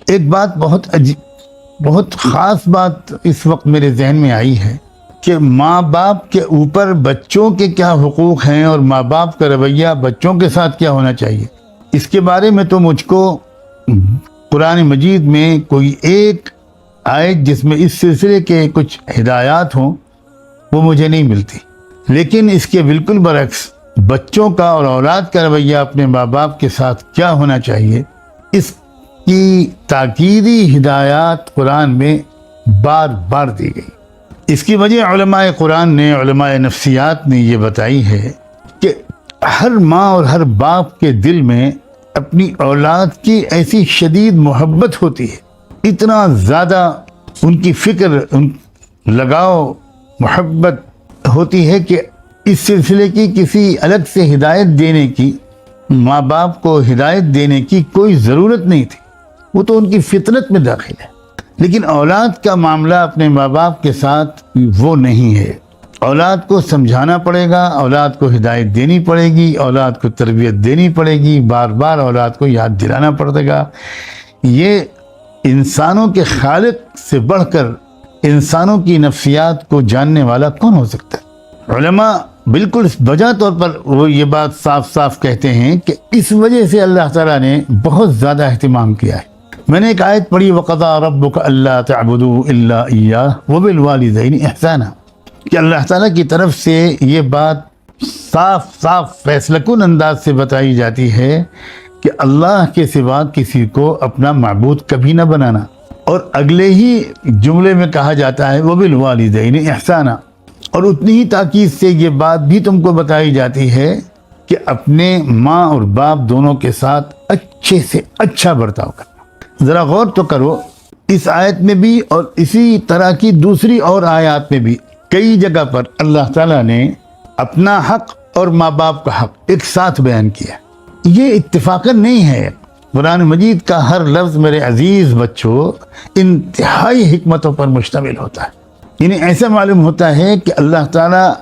ایک بات بہت خاص بات اس وقت میرے ذہن میں آئی ہے کہ ماں باپ کے اوپر بچوں کے کیا حقوق ہیں اور ماں باپ کا رویہ بچوں کے ساتھ کیا ہونا چاہیے، اس کے بارے میں تو مجھ کو قرآن مجید میں کوئی ایک آیت جس میں اس سلسلے کے کچھ ہدایات ہوں وہ مجھے نہیں ملتی، لیکن اس کے بالکل برعکس بچوں کا اور اولاد کا رویہ اپنے ماں باپ کے ساتھ کیا ہونا چاہیے اس کی تاکیدی ہدایات قرآن میں بار بار دی گئی۔ اس کی وجہ علماء قرآن نے، علماء نفسیات نے یہ بتائی ہے کہ ہر ماں اور ہر باپ کے دل میں اپنی اولاد کی ایسی شدید محبت ہوتی ہے، اتنا زیادہ ان کی فکر، لگاؤ، محبت ہوتی ہے کہ اس سلسلے کی کسی الگ سے ہدایت دینے کی، ماں باپ کو ہدایت دینے کی کوئی ضرورت نہیں تھی، وہ تو ان کی فطرت میں داخل ہے۔ لیکن اولاد کا معاملہ اپنے ماں باپ کے ساتھ وہ نہیں ہے، اولاد کو سمجھانا پڑے گا، اولاد کو ہدایت دینی پڑے گی، اولاد کو تربیت دینی پڑے گی، بار بار اولاد کو یاد دلانا پڑے گا۔ یہ انسانوں کے خالق سے بڑھ کر انسانوں کی نفسیات کو جاننے والا کون ہو سکتا ہے؟ علماء بالکل بجا طور پر وہ یہ بات صاف صاف کہتے ہیں کہ اس وجہ سے اللہ تعالیٰ نے بہت زیادہ اہتمام کیا ہے۔ میں نے ایک آیت پڑھی، وَقَضَىٰ رَبُّكَ أَلَّا تَعْبُدُوا إِلَّا إِيَّاهُ وَبِالْوَالِدَيْنِ إِحْسَانًا، کہ اللہ تعالیٰ کی طرف سے یہ بات صاف فیصلہ کن انداز سے بتائی جاتی ہے کہ اللہ کے سوا کسی کو اپنا معبود کبھی نہ بنانا، اور اگلے ہی جملے میں کہا جاتا ہے وَبِالْوَالِدَيْنِ إِحْسَانًا، اور اتنی ہی تاکید سے یہ بات بھی تم کو بتائی جاتی ہے کہ اپنے ماں اور باپ دونوں کے ساتھ اچھے سے اچھا برتاؤ کرنا۔ ذرا غور تو کرو، اس آیت میں بھی اور اسی طرح کی دوسری اور آیات میں بھی کئی جگہ پر اللہ تعالیٰ نے اپنا حق اور ماں باپ کا حق ایک ساتھ بیان کیا۔ یہ اتفاقاً نہیں ہے، قرآن مجید کا ہر لفظ میرے عزیز بچوں انتہائی حکمتوں پر مشتمل ہوتا ہے۔ یعنی ایسا معلوم ہوتا ہے کہ اللہ تعالیٰ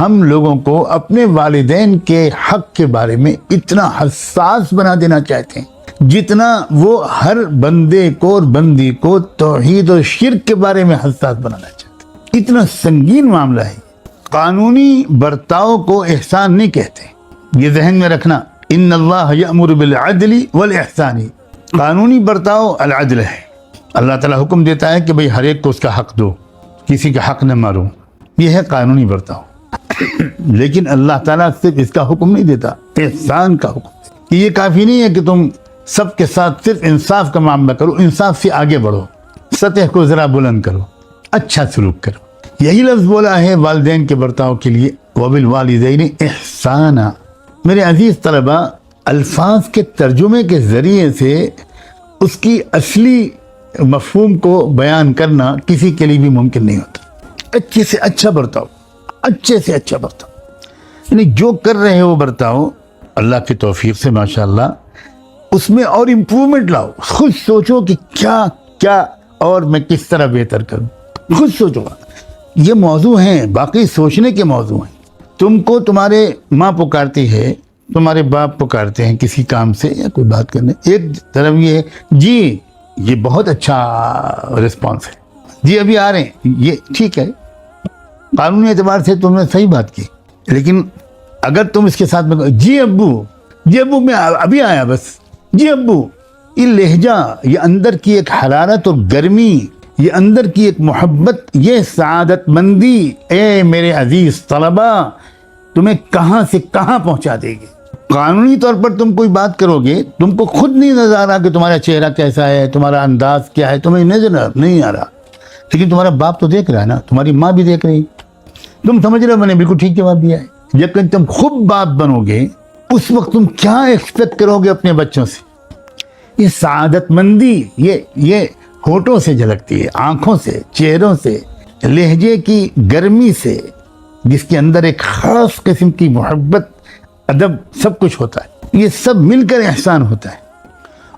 ہم لوگوں کو اپنے والدین کے حق کے بارے میں اتنا حساس بنا دینا چاہتے ہیں جتنا وہ ہر بندے کو اور بندی کو توحید اور شرک کے بارے میں حساس بنانا چاہتے ہیں۔ اتنا سنگین معاملہ ہے۔ قانونی برتاؤ کو احسان نہیں کہتے، یہ ذہن میں رکھنا۔ ان اللہ یأمر بالعدل والاحسان، قانونی برتاؤ العدل ہے۔ اللہ تعالیٰ حکم دیتا ہے کہ بھئی ہر ایک کو اس کا حق دو، کسی کا حق نہ مارو، یہ ہے قانونی برتاؤ۔ لیکن اللہ تعالیٰ صرف اس کا حکم نہیں دیتا، احسان کا حکم۔ یہ کافی نہیں ہے کہ تم سب کے ساتھ صرف انصاف کا معاملہ کرو، انصاف سے آگے بڑھو، سطح کو ذرا بلند کرو، اچھا سلوک کرو۔ یہی لفظ بولا ہے والدین کے برتاؤ کے لیے، وَبِالْوَالِدَيْنِ إِحْسَانًا۔ میرے عزیز طلبہ، الفاظ کے ترجمے کے ذریعے سے اس کی اصلی مفہوم کو بیان کرنا کسی کے لیے بھی ممکن نہیں ہوتا۔ اچھے سے اچھا برتاؤ، اچھے سے اچھا برتاؤ، یعنی جو کر رہے ہو برتاؤ اللہ کی توفیق سے ماشاءاللہ اس میں اور امپرومنٹ لاؤ۔ خود سوچو کہ کیا اور میں کس طرح بہتر کروں، خود سوچو۔ یہ موضوع ہیں، باقی سوچنے کے موضوع ہیں۔ تم کو تمہارے ماں پکارتی ہے، تمہارے باپ پکارتے ہیں کسی کام سے یا کوئی بات کرنے، ایک طرف یہ ہے جی یہ بہت اچھا رسپانس ہے، جی ابھی آ رہے ہیں، یہ ٹھیک ہے، قانونی اعتبار سے تم نے صحیح بات کی۔ لیکن اگر تم اس کے ساتھ میں جی ابو میں ابھی آیا بس، جی ابو، یہ لہجہ، یہ اندر کی ایک حرارت اور گرمی، یہ اندر کی ایک محبت، یہ سعادت مندی، اے میرے عزیز طلبہ، تمہیں کہاں سے کہاں پہنچا دے گی۔ قانونی طور پر تم کوئی بات کرو گے، تم کو خود نہیں نظر آ رہا کہ تمہارا چہرہ کیسا ہے، تمہارا انداز کیا ہے، تمہیں نظر نہیں آ رہا، لیکن تمہارا باپ تو دیکھ رہا ہے نا، تمہاری ماں بھی دیکھ رہی، تم سمجھ رہے ہو میں نے بالکل ٹھیک جواب دیا ہے۔ لیکن تم خود باپ بنو گے اس وقت تم کیا ایکسپیکٹ کرو گے اپنے بچوں سے؟ یہ سعادت مندی یہ ہونٹوں سے جھلکتی ہے، آنکھوں سے، چہروں سے، لہجے کی گرمی سے، جس کے اندر ایک خاص قسم کی محبت، ادب، سب کچھ ہوتا ہے۔ یہ سب مل کر احسان ہوتا ہے۔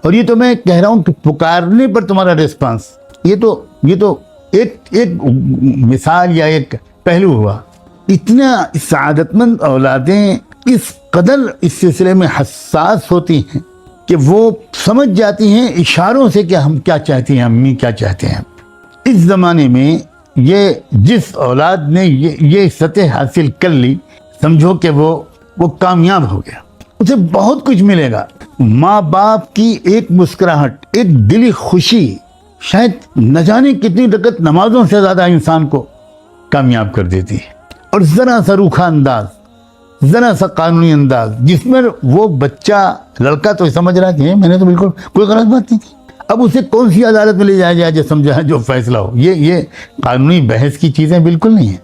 اور یہ تو میں کہہ رہا ہوں کہ پکارنے پر تمہارا ریسپانس، یہ تو ایک مثال یا ایک پہلو ہوا۔ اتنا سعادت مند اولادیں اس قدر اس سلسلے میں حساس ہوتی ہیں کہ وہ سمجھ جاتی ہیں اشاروں سے کہ ہم کیا چاہتی ہیں، امی کیا چاہتے ہیں۔ اس زمانے میں یہ جس اولاد نے یہ سطح حاصل کر لی، سمجھو کہ وہ کامیاب ہو گیا، اسے بہت کچھ ملے گا۔ ماں باپ کی ایک مسکراہٹ، ایک دلی خوشی شاید نہ جانے کتنی رکعت نمازوں سے زیادہ انسان کو کامیاب کر دیتی ہے۔ اور ذرا سا روکھا انداز، ذرا سا قانونی انداز، جس میں وہ بچہ لڑکا تو سمجھ رہا کہ میں نے تو بالکل کوئی غلط بات نہیں کی، اب اسے کون سی عدالت میں لے جایا جائے جو سمجھا جو فیصلہ ہو، یہ قانونی بحث کی چیزیں بالکل نہیں ہیں۔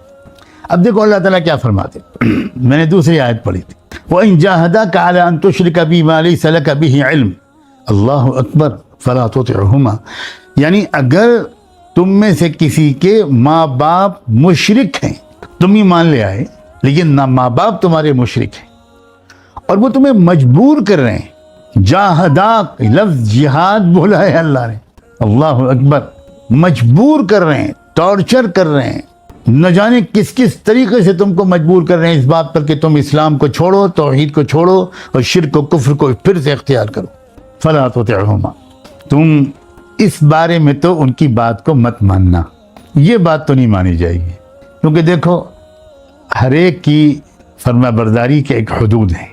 اب دیکھو اللہ تعالیٰ کیا فرماتے، میں نے دوسری آیت پڑھی تھی، وَإِن جَاهَدَاكَ عَلَىٰ أَن تُشْرِكَ بِي مَا لَيْسَ لَكَ بِهِ عِلْمٌ اللَّهُ أَكْبَرُ فَلَا تُطِعْهُمَا، یعنی اگر تم میں سے کسی کے ماں باپ مشرک ہیں، تم ہی مان لے آئے لیکن نہ ماں باپ تمہارے مشرک ہیں اور وہ تمہیں مجبور کر رہے ہیں، جاہداک لفظ جہاد بولا ہے اللہ نے، اللہ اکبر، مجبور کر رہے ہیں، ٹارچر کر رہے ہیں، نہ جانے کس کس طریقے سے تم کو مجبور کر رہے ہیں اس بات پر کہ تم اسلام کو چھوڑو، توحید کو چھوڑو اور شرک و کفر کو پھر سے اختیار کرو، فلا تطعهما، تم اس بارے میں تو ان کی بات کو مت ماننا، یہ بات تو نہیں مانی جائے گی، کیونکہ دیکھو ہر ایک کی فرما برداری کے ایک حدود ہیں۔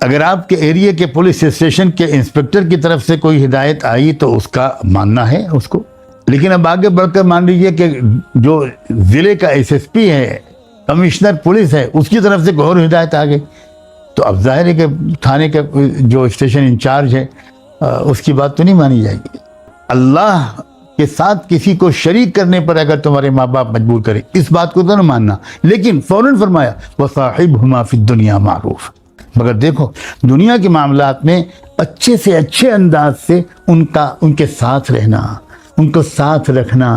اگر آپ کے ایریے کے پولیس اسٹیشن کے انسپکٹر کی طرف سے کوئی ہدایت آئی تو اس کا ماننا ہے اس کو، لیکن اب آگے بڑھ کر مان لیجئے کہ جو ضلع کا ایس ایس پی ہے، کمشنر پولیس ہے، اس کی طرف سے کوئی اور ہدایت آ گئی تو اب ظاہر ہے کہ تھانے کا جو اسٹیشن انچارج ہے اس کی بات تو نہیں مانی جائے گی۔ اللہ کے ساتھ کسی کو شریک کرنے پر اگر تمہارے ماں باپ مجبور کرے اس بات کو تو نہ ماننا، لیکن فوراً فرمایا وَصَاحِبْهُمَا فِي الدُّنْيَا مَعْرُوفًا، مگر دیکھو دنیا کے معاملات میں اچھے سے اچھے انداز سے ان کے ساتھ رہنا، ان کو ساتھ رکھنا،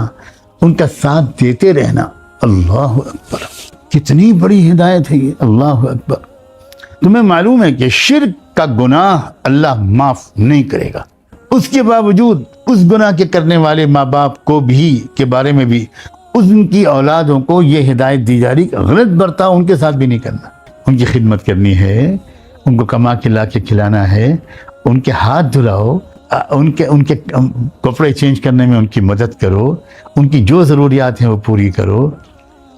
ان کا ساتھ دیتے رہنا۔ اللہ اکبر، کتنی بڑی ہدایت ہے یہ، اللہ اکبر۔ تمہیں معلوم ہے کہ شرک کا گناہ اللہ معاف نہیں کرے گا، اس کے باوجود اس گناہ کے کرنے والے ماں باپ کو بھی کے بارے میں بھی ان کی اولادوں کو یہ ہدایت دی جا رہی کہ غلط برتاؤ ان کے ساتھ بھی نہیں کرنا، ان کی خدمت کرنی ہے، ان کو کما کے لا کے کھلانا ہے، ان کے ہاتھ دھلاؤ، ان کے کپڑے چینج کرنے میں ان کی مدد کرو، ان کی جو ضروریات ہیں وہ پوری کرو،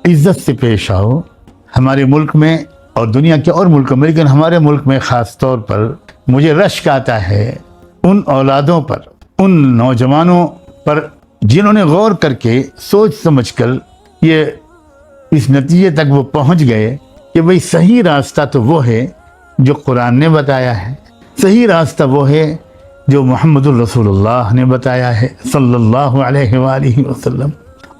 عزت سے پیش آؤ۔ ہمارے ملک میں اور دنیا کے اور ملکوں میں، لیکن ہمارے ملک میں خاص طور پر مجھے رشک آتا ہے ان اولادوں پر، ان نوجوانوں پر جنہوں نے غور کر کے سوچ سمجھ کر یہ اس نتیجے تک وہ پہنچ گئے کہ بھئی صحیح راستہ تو وہ ہے جو قرآن نے بتایا ہے، صحیح راستہ وہ ہے جو محمد الرسول اللہ نے بتایا ہے صلی اللہ علیہ وآلہ وسلم،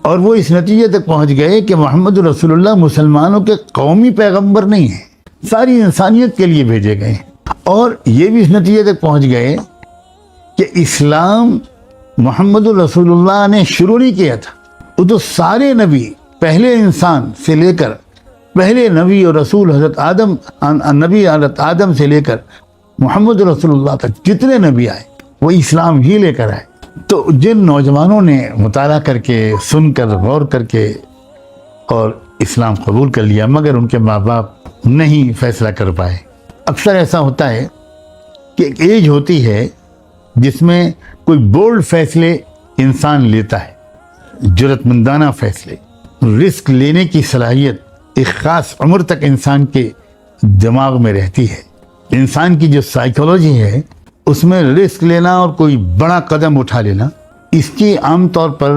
اور وہ اس نتیجے تک پہنچ گئے کہ محمد رسول اللہ مسلمانوں کے قومی پیغمبر نہیں ہیں، ساری انسانیت کے لیے بھیجے گئے ہیں، اور یہ بھی اس نتیجے تک پہنچ گئے کہ اسلام محمد رسول اللہ نے شروع نہیں کیا تھا، وہ تو سارے نبی، پہلے انسان سے لے کر پہلے نبی اور رسول حضرت آدم سے لے کر محمد رسول اللہ تک جتنے نبی آئے وہ اسلام ہی لے کر آئے۔ تو جن نوجوانوں نے مطالعہ کر کے، سن کر، غور کر کے اور اسلام قبول کر لیا، مگر ان کے ماں باپ نہیں فیصلہ کر پائے۔ اکثر ایسا ہوتا ہے کہ ایک ایج ہوتی ہے جس میں کوئی بولڈ فیصلے انسان لیتا ہے، جرأت مندانہ فیصلے، رسک لینے کی صلاحیت ایک خاص عمر تک انسان کے دماغ میں رہتی ہے۔ انسان کی جو سائیکولوجی ہے اس میں رسک لینا اور کوئی بڑا قدم اٹھا لینا، اس کی عام طور پر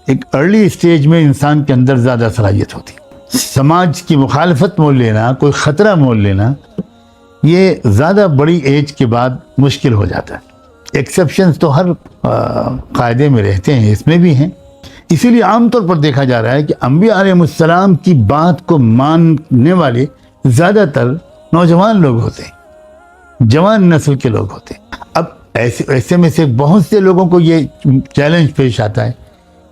ایک ارلی اسٹیج میں انسان کے اندر زیادہ صلاحیت ہوتی ہے۔ سماج کی مخالفت مول لینا، کوئی خطرہ مول لینا، یہ زیادہ بڑی ایج کے بعد مشکل ہو جاتا ہے۔ ایکسیپشنز تو ہر قاعدے میں رہتے ہیں، اس میں بھی ہیں، اسی لیے عام طور پر دیکھا جا رہا ہے کہ انبیاء علیہ السلام کی بات کو ماننے والے زیادہ تر نوجوان لوگ ہوتے ہیں، جوان نسل کے لوگ ہوتے ہیں۔ اب ایسے میں سے بہت سے لوگوں کو یہ چیلنج پیش آتا ہے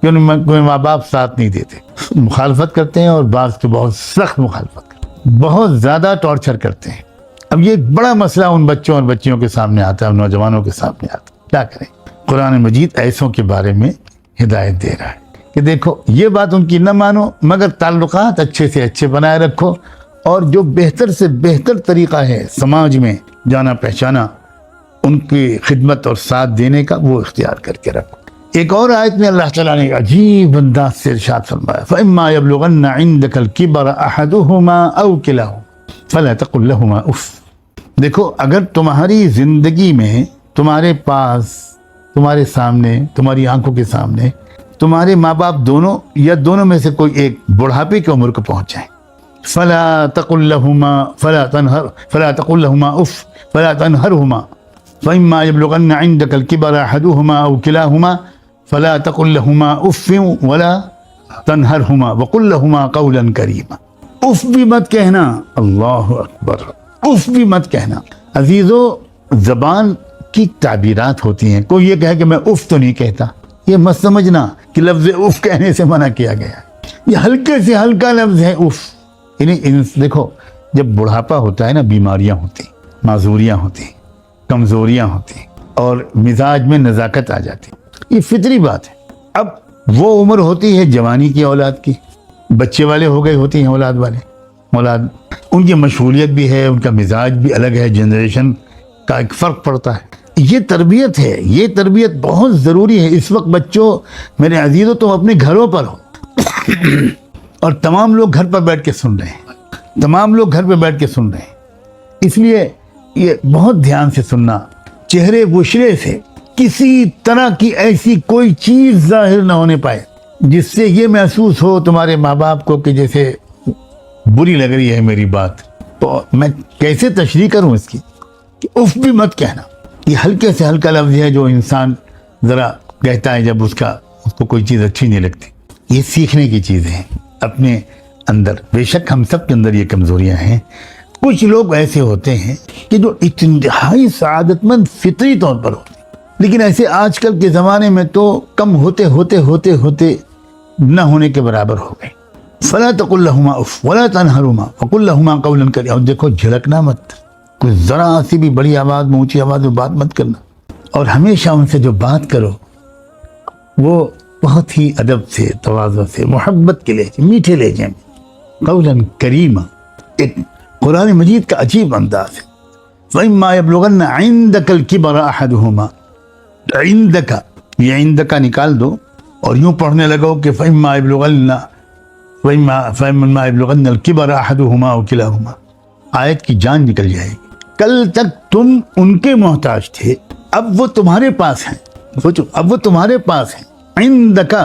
کہ ان میں ماں باپ ساتھ نہیں دیتے، مخالفت کرتے ہیں، اور بعض تو بہت سخت مخالفت کرتے ہیں، بہت زیادہ ٹارچر کرتے ہیں۔ اب یہ ایک بڑا مسئلہ ان بچوں اور بچیوں کے سامنے آتا ہے، نوجوانوں کے سامنے آتا ہے، کیا کریں؟ قرآن مجید ایسوں کے بارے میں ہدایت دے رہا ہے کہ دیکھو یہ بات ان کی نہ مانو، مگر تعلقات اچھے سے اچھے بنائے رکھو، اور جو بہتر سے بہتر طریقہ ہے سماج میں جانا پہچانا ان کی خدمت اور ساتھ دینے کا وہ اختیار کر کے رکھو۔ ایک اور آیت میں اللہ تعالیٰ نے عجیب انداز سے ارشاد فرمایا فَإِمَّا يَبْلُغَنَّ عِندَكَ الْكِبَرَ أَحَدُهُمَا أَوْ كِلَاهُمَا فَلَا تَقُل لَهُمَا اُفٍّ۔ دیکھو اگر تمہاری زندگی میں تمہارے پاس، تمہارے سامنے، تمہاری آنکھوں کے سامنے تمہارے ماں باپ دونوں یا دونوں میں سے کوئی ایک بڑھاپے کی عمر کو پہنچ جائیں، فلا تقل لهما اف فلا تنهرهما فإما يبلغن عندك الكبر أحدهما أو كلاهما فلا تقل لهما اف ولا تنهرهما وقل لهما قولا كريما۔ اف بھی مت کہنا، اللہ اکبر، اف بھی مت کہنا۔ عزیزو، زبان کی تعبیرات ہوتی ہیں، کوئی یہ کہے کہ میں اف تو نہیں کہتا، یہ مت سمجھنا کہ لفظ اف کہنے سے منع کیا گیا ہے، یہ ہلکے سے ہلکا لفظ ہے اف۔ یعنی دیکھو جب بڑھاپا ہوتا ہے نا، بیماریاں ہوتی، معذوریاں ہوتی، کمزوریاں ہوتی اور مزاج میں نزاکت آ جاتی، یہ فطری بات ہے۔ اب وہ عمر ہوتی ہے جوانی کی، اولاد کی، بچے والے ہو گئے ہوتی ہیں اولاد ان کی مشغولیت بھی ہے، ان کا مزاج بھی الگ ہے، جنریشن کا ایک فرق پڑتا ہے۔ یہ تربیت ہے، یہ تربیت بہت ضروری ہے۔ اس وقت بچوں، میرے عزیزوں، تم اپنے گھروں پر ہو اور تمام لوگ گھر پر بیٹھ کے سن رہے ہیں، تمام لوگ گھر پہ بیٹھ کے سن رہے ہیں، اس لیے یہ بہت دھیان سے سننا، چہرے بشرے سے کسی طرح کی ایسی کوئی چیز ظاہر نہ ہونے پائے جس سے یہ محسوس ہو تمہارے ماں باپ کو کہ جیسے بری لگ رہی ہے میری بات۔ تو میں کیسے تشریح کروں اس کی کہ اف بھی مت کہنا۔ یہ ہلکے سے ہلکا لفظ ہے جو انسان ذرا کہتا ہے جب اس کو کوئی چیز اچھی نہیں لگتی۔ یہ سیکھنے کی چیزیں ہیں اپنے اندر۔ بے شک ہم سب کے اندر یہ کمزوریاں ہیں۔ کچھ لوگ ایسے ہوتے ہیں کہ جو انتہائی سعادت مند فطری طور پر ہوتے ہیں، لیکن ایسے آج کل کے زمانے میں تو کم ہوتے ہوتے ہوتے ہوتے نہ ہونے کے برابر ہو گئے۔ فلا تقل لهما اف ولا تنهرهما وقل لهما قولا كريما۔ اور دیکھو جھڑکنا مت، کوئی ذرا سی بھی بڑی آواز میں، اونچی آواز میں بات مت کرنا، اور ہمیشہ ان سے جو بات کرو وہ بہت ہی ادب سے، تواضع سے، محبت کے لہجے، میٹھے لہجے میں، قولا کریما۔ ایک قرآن مجید کا عجیب انداز ہے۔ فَإِمَّا يَبْلُغَنَّ عِندَكَ الْكِبَرَ أَحَدُهُمَا، عِندَكَ، یہ عِندَكَ نکال دو اور یوں پڑھنے لگو کہ فَإِمَّا يَبْلُغَنَّ الْكِبَرَ أَحَدُهُمَا أَوْ كِلَاهُمَا، آیت کی جان نکل جائے گی۔ کل تک تم ان کے محتاج تھے، اب وہ تمہارے پاس ہیں، اب وہ تمہارے پاس ہیں۔ عِندَكَ،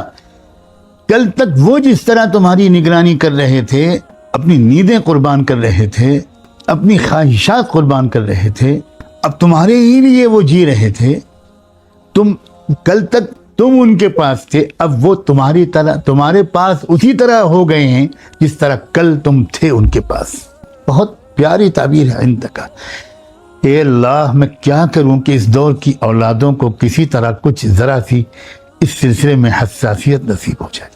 کل تک وہ جس طرح تمہاری نگرانی کر رہے تھے، اپنی نیندیں قربان کر رہے تھے، اپنی خواہشات قربان کر رہے تھے، اب تمہارے ہی لیے وہ جی رہے تھے۔ کل تک تم ان کے پاس تھے، اب وہ تمہارے پاس اسی طرح ہو گئے ہیں جس طرح کل تم تھے ان کے پاس۔ بہت پیاری تعبیر ہے عندک۔ اے اللہ، میں کیا کروں کہ اس دور کی اولادوں کو کسی طرح کچھ ذرا سی اس سلسلے میں حساسیت نصیب ہو جائے۔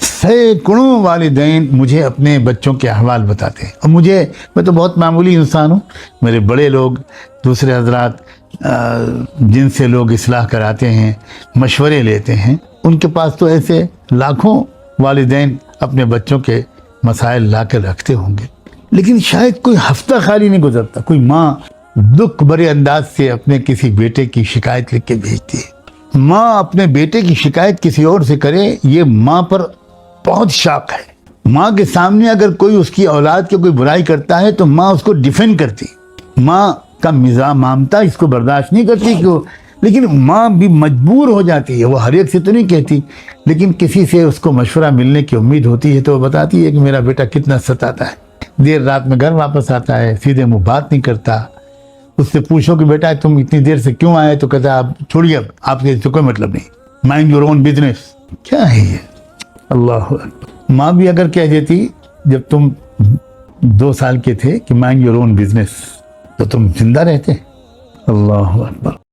سینکڑوں والدین مجھے اپنے بچوں کے احوال بتاتے ہیں، اور میں تو بہت معمولی انسان ہوں، میرے بڑے لوگ، دوسرے حضرات جن سے لوگ اصلاح کراتے ہیں، مشورے لیتے ہیں، ان کے پاس تو ایسے لاکھوں والدین اپنے بچوں کے مسائل لا کر رکھتے ہوں گے، لیکن شاید کوئی ہفتہ خالی نہیں گزرتا، کوئی ماں دکھ بھرے انداز سے اپنے کسی بیٹے کی شکایت لکھ کے بھیجتی ہے۔ ماں اپنے بیٹے کی شکایت کسی اور سے کرے، یہ ماں پر بہت شاق ہے۔ ماں کے سامنے اگر کوئی اس کی اولاد کی کوئی برائی کرتا ہے تو ماں اس کو ڈیفینڈ کرتی، ماں کا مزاج مامتا اس کو برداشت نہیں کرتی کہ لیکن ماں بھی مجبور ہو جاتی ہے، وہ ہر ایک سے تو نہیں کہتی، لیکن کسی سے اس کو مشورہ ملنے کی امید ہوتی ہے تو وہ بتاتی ہے کہ میرا بیٹا کتنا ستاتا ہے، دیر رات میں گھر واپس آتا ہے، سیدھے منہ بات نہیں کرتا۔ اس سے پوچھو کہ بیٹا تم اتنی دیر سے کیوں آئے، تو کہتا ہے آپ چھوڑیے، آپ کے سے کوئی مطلب نہیں، مائنڈ یور اون بزنس۔ کیا ہے یہ؟ اللہ اکبر۔ ماں بھی اگر کہہ دیتی جب تم 2 سال کے تھے کہ مائنڈ یور اون بزنس، تو تم زندہ رہتے۔ اللہ اکبر۔